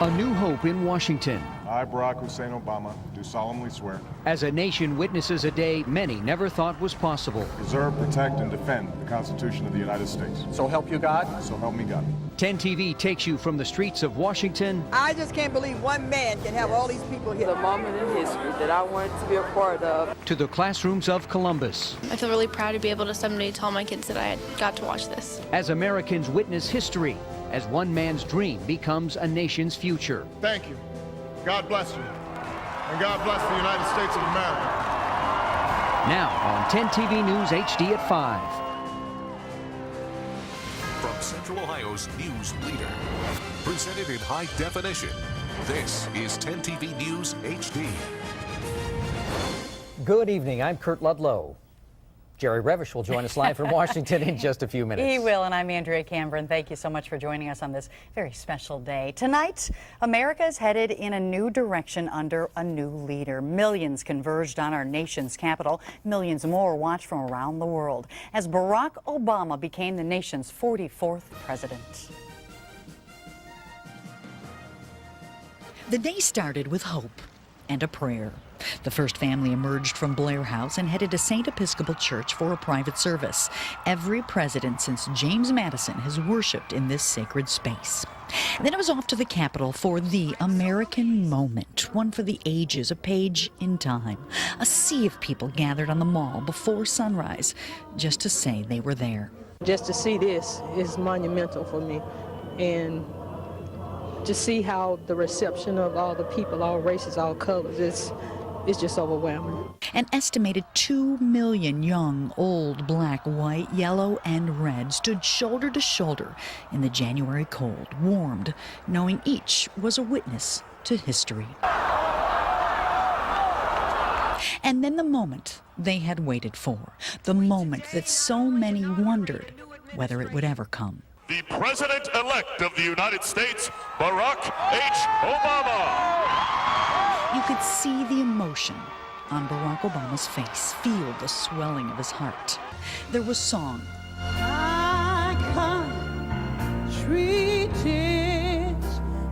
A new hope in Washington. I, Barack Hussein Obama, do solemnly swear. As a nation witnesses a day many never thought was possible. Preserve, protect, and defend the Constitution of the United States. So help you God. So help me God. 10 TV takes you from the streets of Washington. I just can't believe one man can have all these people here. The moment in history that I wanted to be a part of. To the classrooms of Columbus. I feel really proud to be able to someday tell my kids that I got to watch this. As Americans witness history, as one man's dream becomes a nation's future. Thank you. God bless you. And God bless the United States of America. Now on 10 TV News HD at 5. From Central Ohio's news leader, presented in high definition, this is 10 TV News HD. Good evening, I'm Kurt Ludlow. Jerry Revish will join us live from Washington in just a few minutes. He will, and I'm Andrea Cameron. Thank you so much for joining us on this very special day. Tonight, America is headed in a new direction under a new leader. Millions converged on our nation's capital. Millions more watched from around the world as Barack Obama became the nation's 44th president. The day started with hope and a prayer. The first family emerged from Blair House and headed to St. Episcopal Church for a private service. Every president since James Madison has worshipped in this sacred space. Then it was off to the Capitol for the American moment, one for the ages, a page in time. A sea of people gathered on the Mall before sunrise just to say they were there. Just to see this is monumental for me, and to see how the reception of all the people, all races, all colors, it's just overwhelming. An estimated 2 million young, old, black, white, yellow, and red stood shoulder to shoulder in the January cold, warmed, knowing each was a witness to history. And then the moment they had waited for, the moment that so many wondered whether it would ever come. The President-elect of the United States, Barack H. Obama. You could see the emotion on Barack Obama's face, feel the swelling of his heart. There was song. I treat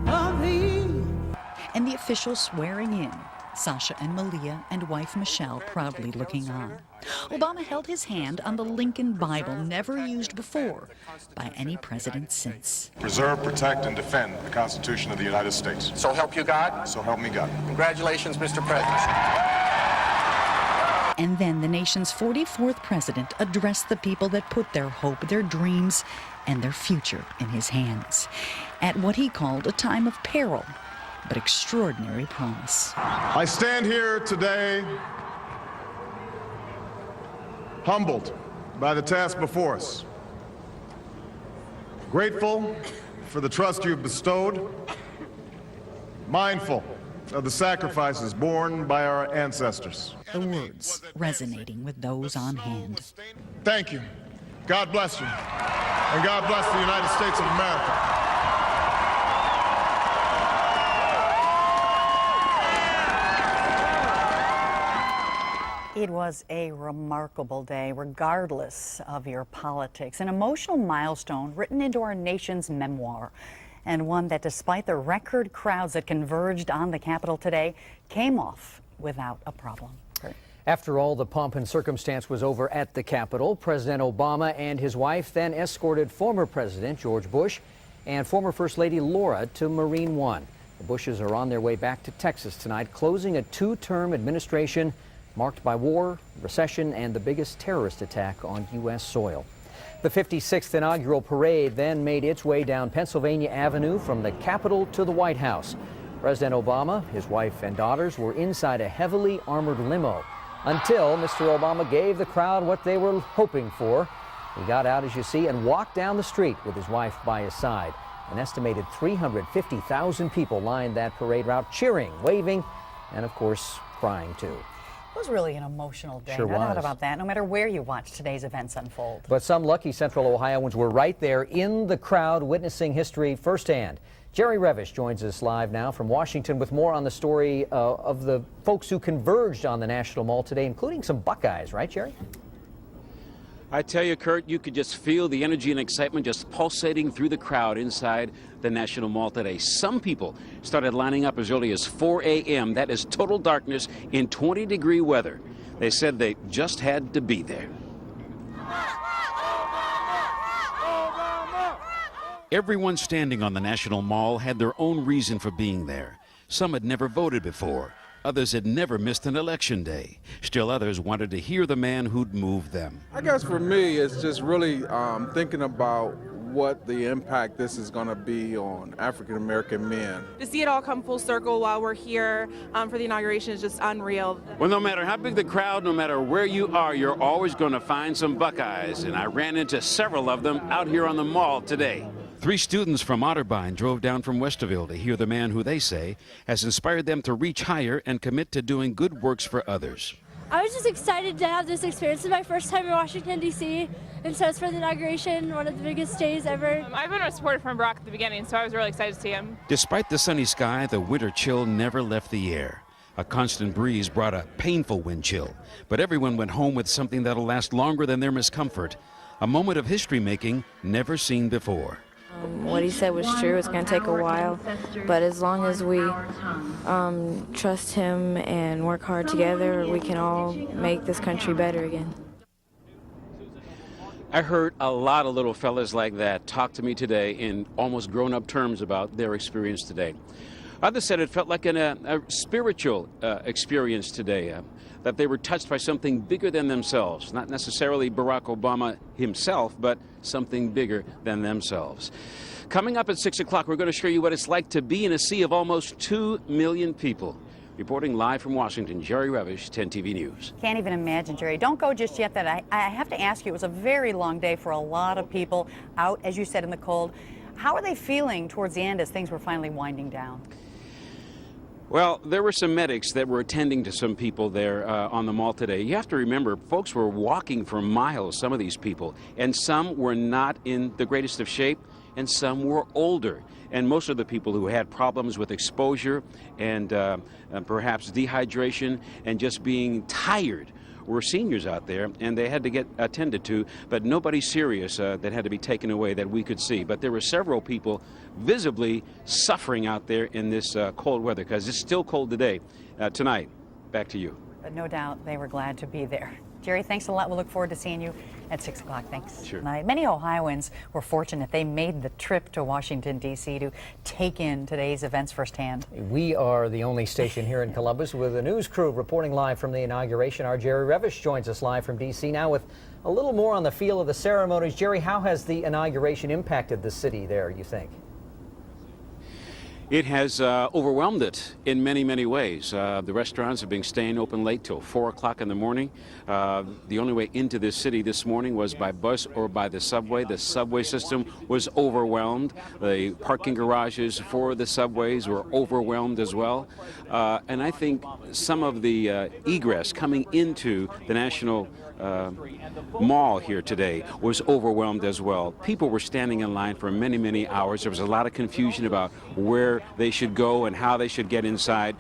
of thee. And the officials swearing in, Sasha and Malia and wife Michelle proudly looking on. Obama held his hand on the Lincoln Bible, never used before by any president since. Preserve, protect, and defend the Constitution of the United States. So help you God. So help me God. Congratulations, Mr. President. And then the nation's 44th president addressed the people that put their hope, their dreams, and their future in his hands at what he called a time of peril, but extraordinary promise. I stand here today humbled by the task before us, grateful for the trust you've bestowed, mindful of the sacrifices borne by our ancestors. The words resonating with those on hand. Thank you. God bless you. And God bless the United States of America. It was a remarkable day, regardless of your politics. An emotional milestone written into our nation's memoir, and one that, despite the record crowds that converged on the Capitol today, came off without a problem. After all the pomp and circumstance was over at the Capitol, President Obama and his wife then escorted former President George Bush and former First Lady Laura to Marine One. The Bushes are on their way back to Texas tonight, closing a two-term administration marked by war, recession, and the biggest terrorist attack on U.S. soil. The 56th inaugural parade then made its way down Pennsylvania Avenue from the Capitol to the White House. President Obama, his wife, and daughters were inside a heavily armored limo until Mr. Obama gave the crowd what they were hoping for. He got out, as you see, and walked down the street with his wife by his side. An estimated 350,000 people lined that parade route, cheering, waving, and, of course, crying, too. It was really an emotional day. Sure No doubt was. about that, no matter where you watch today's events unfold. But some lucky Central Ohioans were right there in the crowd witnessing history firsthand. Jerry Revish joins us live now from Washington with more on the story of the folks who converged on the National Mall today, including some Buckeyes, right, Jerry? I tell you, Kurt, you could just feel the energy and excitement just pulsating through the crowd inside the National Mall today. Some people started lining up as early as 4 a.m. That is total darkness in 20-degree weather. They said they just had to be there. Everyone standing on the National Mall had their own reason for being there. Some had never voted before. Others had never missed an election day. Still others wanted to hear the man who'd moved them. I guess for me, it's just really thinking about what the impact this is going to be on African-American men. To see it all come full circle while we're here for the inauguration is just unreal. Well, no matter how big the crowd, no matter where you are, you're always going to find some Buckeyes. And I ran into several of them out here on the mall today. 3 students from Otterbein drove down from Westerville to hear the man who they say has inspired them to reach higher and commit to doing good works for others. I was just excited to have this experience. It's my first time in Washington, D.C., and so it's for the inauguration, one of the biggest days ever. I've been a supporter from Barack at the beginning, so I was really excited to see him. Despite the sunny sky, the winter chill never left the air. A constant breeze brought a painful wind chill, but everyone went home with something that'll last longer than their miscomfort, a moment of history-making never seen before. What he said was true. It's going to take a while, but as long as we trust him and work hard together, we can all make this country better again. I heard a lot of little fellas like that talk to me today in almost grown-up terms about their experience today. Others said it felt like a spiritual experience today, that they were touched by something bigger than themselves, not necessarily Barack Obama himself, but something bigger than themselves. Coming up at 6 o'clock, we're going to show you what it's like to be in a sea of almost 2 million people. Reporting live from Washington, Jerry Revish, 10 TV News. Can't even imagine, Jerry. Don't go just yet. That I have to ask you, it was a very long day for a lot of people out, as you said, in the cold. How are they feeling towards the end as things were finally winding down? Well, there were some medics that were attending to some people there on the mall today. You have to remember, folks were walking for miles, some of these people, and some were not in the greatest of shape, and some were older. And most of the people who had problems with exposure and perhaps dehydration and just being tired were seniors out there, and they had to get attended to, but nobody serious that had to be taken away that we could see. But there were several people visibly suffering out there in this cold weather, because it's still cold today. Tonight, back to you. But no doubt they were glad to be there. Jerry, thanks a lot. We'll look forward to seeing you at 6 o'clock. Thanks. Sure. Many Ohioans were fortunate. They made the trip to Washington, D.C. to take in today's events firsthand. We are the only station here in Columbus with a news crew reporting live from the inauguration. Our Jerry Revish joins us live from D.C. now with a little more on the feel of the ceremonies. Jerry, how has the inauguration impacted the city there, you think? It has overwhelmed it in many, many ways. The restaurants have been staying open late till 4 o'clock in the morning. The only way into this city this morning was by bus or by the subway. The subway system was overwhelmed. The parking garages for the subways were overwhelmed as well. And I think some of the egress coming into the National Mall here today was overwhelmed as well. People were standing in line for many, many hours. There was a lot of confusion about where they should go and how they should get inside.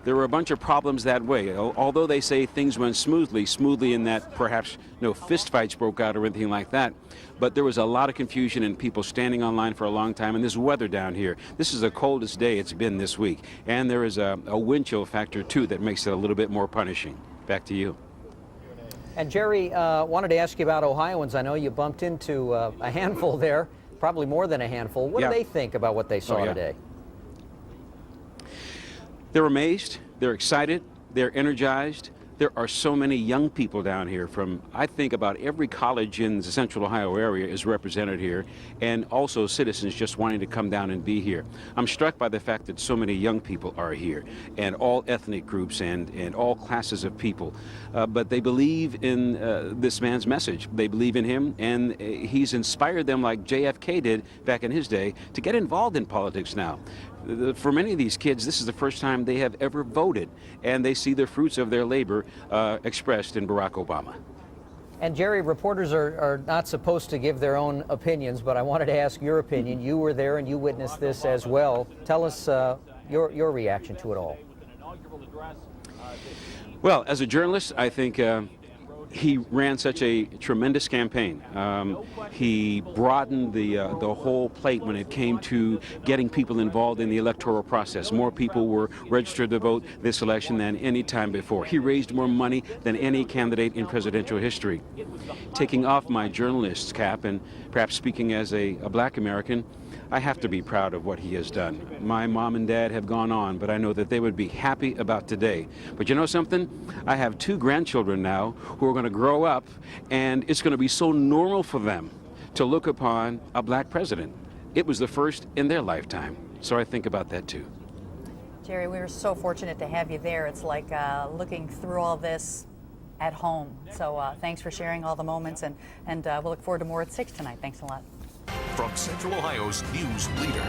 There were a bunch of problems that way. Although they say things went smoothly in that perhaps no fistfights broke out or anything like that, but there was a lot of confusion and people standing on line for a long time. And this weather down here, this is the coldest day it's been this week. And there is a wind chill factor too that makes it a little bit more punishing. Back to you. And Jerry, wanted to ask you about Ohioans. I know you bumped into a handful there, probably more than a handful. What do they think about what they saw today? They're amazed, they're excited, they're energized. There are so many young people down here from, I think, about every college in the Central Ohio area is represented here, and also citizens just wanting to come down and be here. I'm struck by the fact that so many young people are here, and all ethnic groups and all classes of people. But they believe in this man's message. They believe in him, and he's inspired them like JFK did back in his day to get involved in politics now. For many of these kids, this is the first time they have ever voted, and they see the fruits of their labor expressed in Barack Obama. And Jerry, reporters are not supposed to give their own opinions, but I wanted to ask your opinion. You were there and you witnessed this as well. Tell us your reaction to it all. Well, as a journalist, I think He ran such a tremendous campaign. He broadened the whole plate when it came to getting people involved in the electoral process. More people were registered to vote this election than any time before. He raised more money than any candidate in presidential history. Taking off my journalist's cap and perhaps speaking as a black American, I have to be proud of what he has done. My mom and dad have gone on, but I know that they would be happy about today. But you know something? I have 2 grandchildren now who are going to grow up, and it's going to be so normal for them to look upon a black president. It was the first in their lifetime, so I think about that too. Jerry, we were so fortunate to have you there. It's like looking through all this at home. So thanks for sharing all the moments, and we'll look forward to more at 6 tonight. Thanks a lot. From Central Ohio's news leader,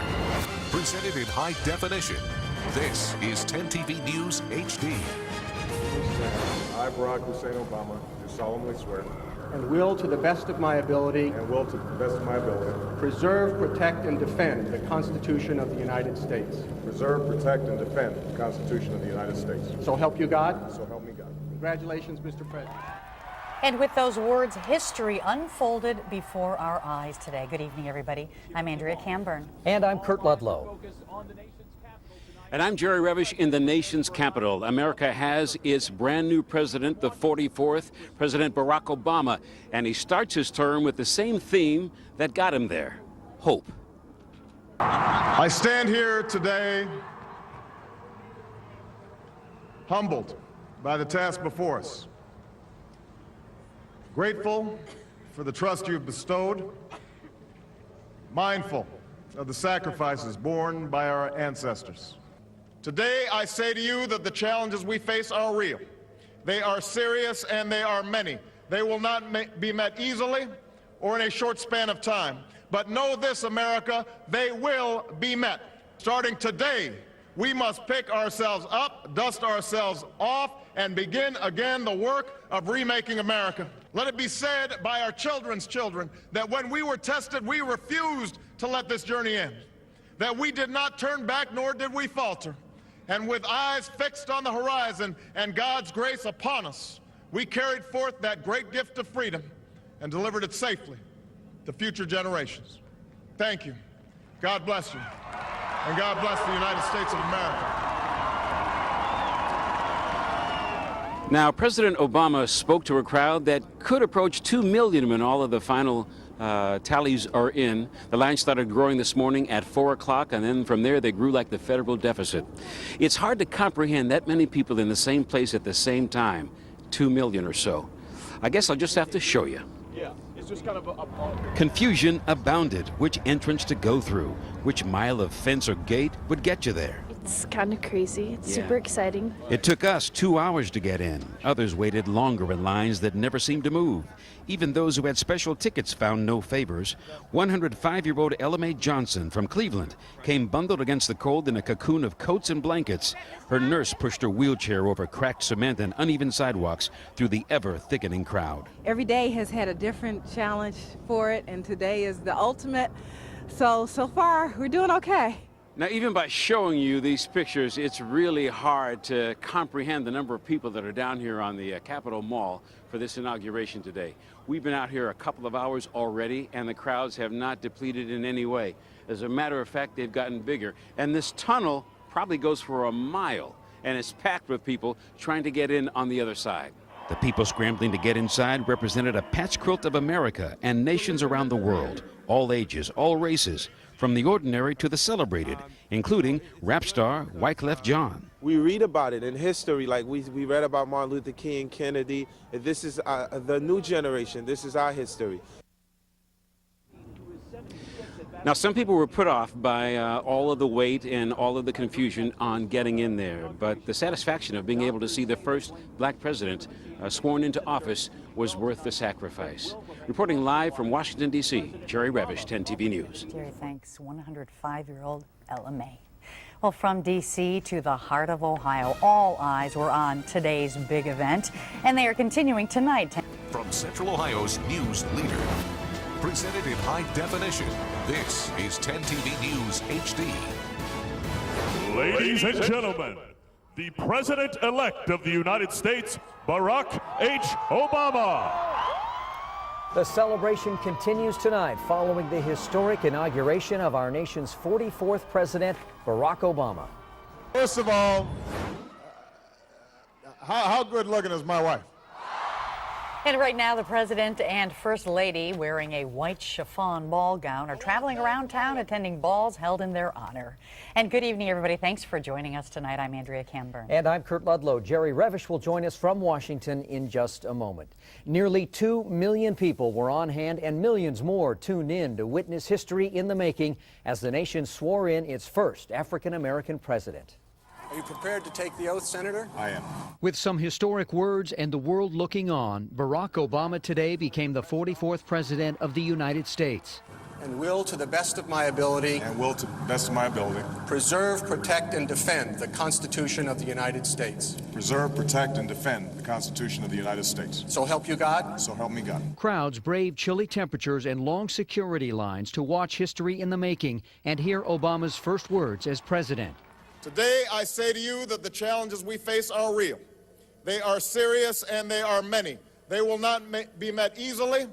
presented in high definition, this is 10 TV News HD. I, Barack Hussein Obama, do solemnly swear. And will, to the best of my ability. And will, to the best of my ability. Preserve, protect, and defend the Constitution of the United States. Preserve, protect, and defend the Constitution of the United States. So help you God. So help me God. Congratulations, Mr. President. And with those words, history unfolded before our eyes today. Good evening, everybody. I'm Andrea Camburn. And I'm Kurt Ludlow. And I'm Jerry Revish in the nation's capital. America has its brand new president, the 44th, President Barack Obama. And he starts his term with the same theme that got him there: hope. I stand here today humbled by the task before us. Grateful for the trust you've bestowed, mindful of the sacrifices borne by our ancestors. Today, I say to you that the challenges we face are real. They are serious and they are many. They will not be met easily or in a short span of time. But know this, America, they will be met. Starting today, we must pick ourselves up, dust ourselves off, and begin again the work of remaking America. Let it be said by our children's children that when we were tested, we refused to let this journey end, that we did not turn back nor did we falter. And with eyes fixed on the horizon and God's grace upon us, we carried forth that great gift of freedom and delivered it safely to future generations. Thank you. God bless you. And God bless the United States of America. Now, President Obama spoke to a crowd that could approach 2 million when all of the final tallies are in. The line started growing this morning at 4 o'clock, and then from there they grew like the federal deficit. It's hard to comprehend that many people in the same place at the same time, 2 million or so. I guess I'll just have to show you. Yeah, it's just kind of a Confusion abounded. Which entrance to go through, which mile of fence or gate would get you there. It's kind of crazy. It's super exciting. It took us 2 hours to get in. Others waited longer in lines that never seemed to move. Even those who had special tickets found no favors. 105-year-old Ella Mae Johnson from Cleveland came bundled against the cold in a cocoon of coats and blankets. Her nurse pushed her wheelchair over cracked cement and uneven sidewalks through the ever-thickening crowd. Every day has had a different challenge for it, and today is the ultimate. So far, we're doing okay. Now, even by showing you these pictures, it's really hard to comprehend the number of people that are down here on the Capitol Mall for this inauguration today. We've been out here a couple of hours already, and the crowds have not depleted in any way. As a matter of fact, they've gotten bigger. And this tunnel probably goes for a mile, and it's packed with people trying to get in on the other side. The people scrambling to get inside represented a patch quilt of America and nations around the world, all ages, all races, from the ordinary to the celebrated, including rap star Wyclef Jean. We read about it in history, like we read about Martin Luther King, Kennedy. This is the new generation. This is our history. Now, some people were put off by all of the wait and all of the confusion on getting in there, but the satisfaction of being able to see the first black president sworn into office was worth the sacrifice. Reporting live from Washington, D.C., Jerry Revish, 10 TV News. Jerry, thanks. 105-year-old Ella Mae. Well, from D.C. to the heart of Ohio, all eyes were on today's big event, and they are continuing tonight. From Central Ohio's news leader, presented in high definition, this is 10 TV News HD. Ladies and gentlemen, the President-elect of the United States, Barack H. Obama. The celebration continues tonight following the historic inauguration of our nation's 44th president, Barack Obama. First of all, how good looking is my wife? And right now, the president and first lady, wearing a white chiffon ball gown, are traveling around town attending balls held in their honor. And good evening, everybody. Thanks for joining us tonight. I'm Andrea Camburn. And I'm Kurt Ludlow. Jerry Revish will join us from Washington in just a moment. Nearly 2 million people were on hand and millions more tuned in to witness history in the making as the nation swore in its first African-American president. Are you prepared to take the oath, Senator? I am. With some historic words and the world looking on, Barack Obama today became the 44th president of the United States. And will, to the best of my ability, preserve, protect, and defend the Constitution of the United States. Preserve, protect, and defend the Constitution of the United States. So help you God. So help me God. Crowds braved chilly temperatures and long security lines to watch history in the making and hear Obama's first words as president. Today, I say to you that the challenges we face are real. They are serious and they are many. They will not be met easily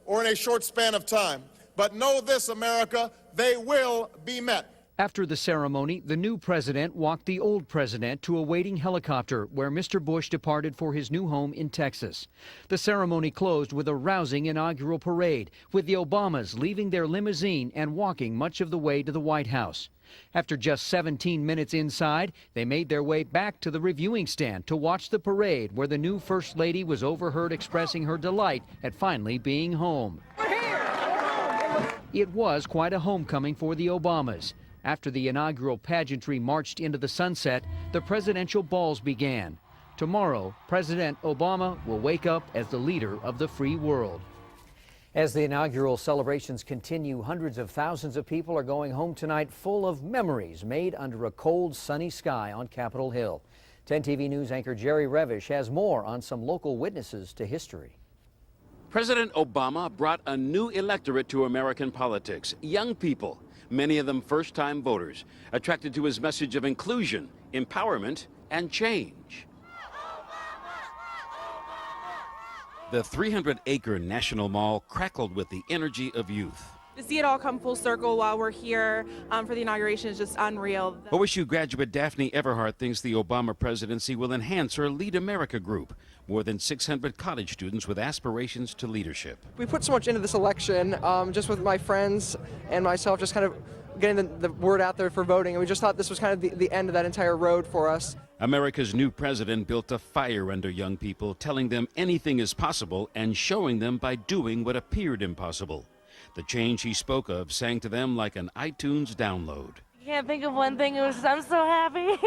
or in a short span of time. But know this, America, they will be met. After the ceremony, the new president walked the old president to a waiting helicopter where Mr. Bush departed for his new home in Texas. The ceremony closed with a rousing inaugural parade, with the Obamas leaving their limousine and walking much of the way to the White House. After just 17 minutes inside, they made their way back to the reviewing stand to watch the parade where the new First Lady was overheard expressing her delight at finally being home. It was quite a homecoming for the Obamas. After the inaugural pageantry marched into the sunset, the presidential balls began. Tomorrow, President Obama will wake up as the leader of the free world. As the inaugural celebrations continue, hundreds of thousands of people are going home tonight full of memories made under a cold, sunny sky on Capitol Hill. 10 TV News anchor Jerry Revish has more on some local witnesses to history. President Obama brought a new electorate to American politics. Young people, many of them first-time voters, attracted to his message of inclusion, empowerment, and change. The 300-acre National Mall crackled with the energy of youth. To see it all come full circle while we're here for the inauguration is just unreal. OSU graduate Daphne Everhart thinks the Obama presidency will enhance her Lead America group. More than 600 college students with aspirations to leadership. We put so much into this election, just with my friends and myself, just kind of getting the word out there for voting. And we just thought this was kind of the end of that entire road for us. America's new president built a fire under young people, telling them anything is possible and showing them by doing what appeared impossible. The change he spoke of sang to them like an iTunes download. I can't think of one thing. I'm so happy.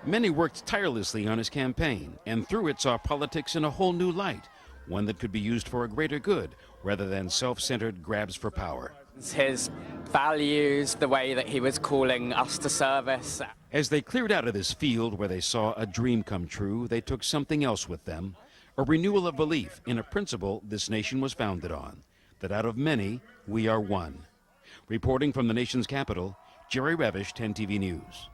Many worked tirelessly on his campaign and through it saw politics in a whole new light, one that could be used for a greater good rather than self-centered grabs for power. His values, the way that he was calling us to service. As they cleared out of this field where they saw a dream come true, they took something else with them, a renewal of belief in a principle this nation was founded on, that out of many, we are one. Reporting from the nation's capital, Jerry Revish, 10 TV News.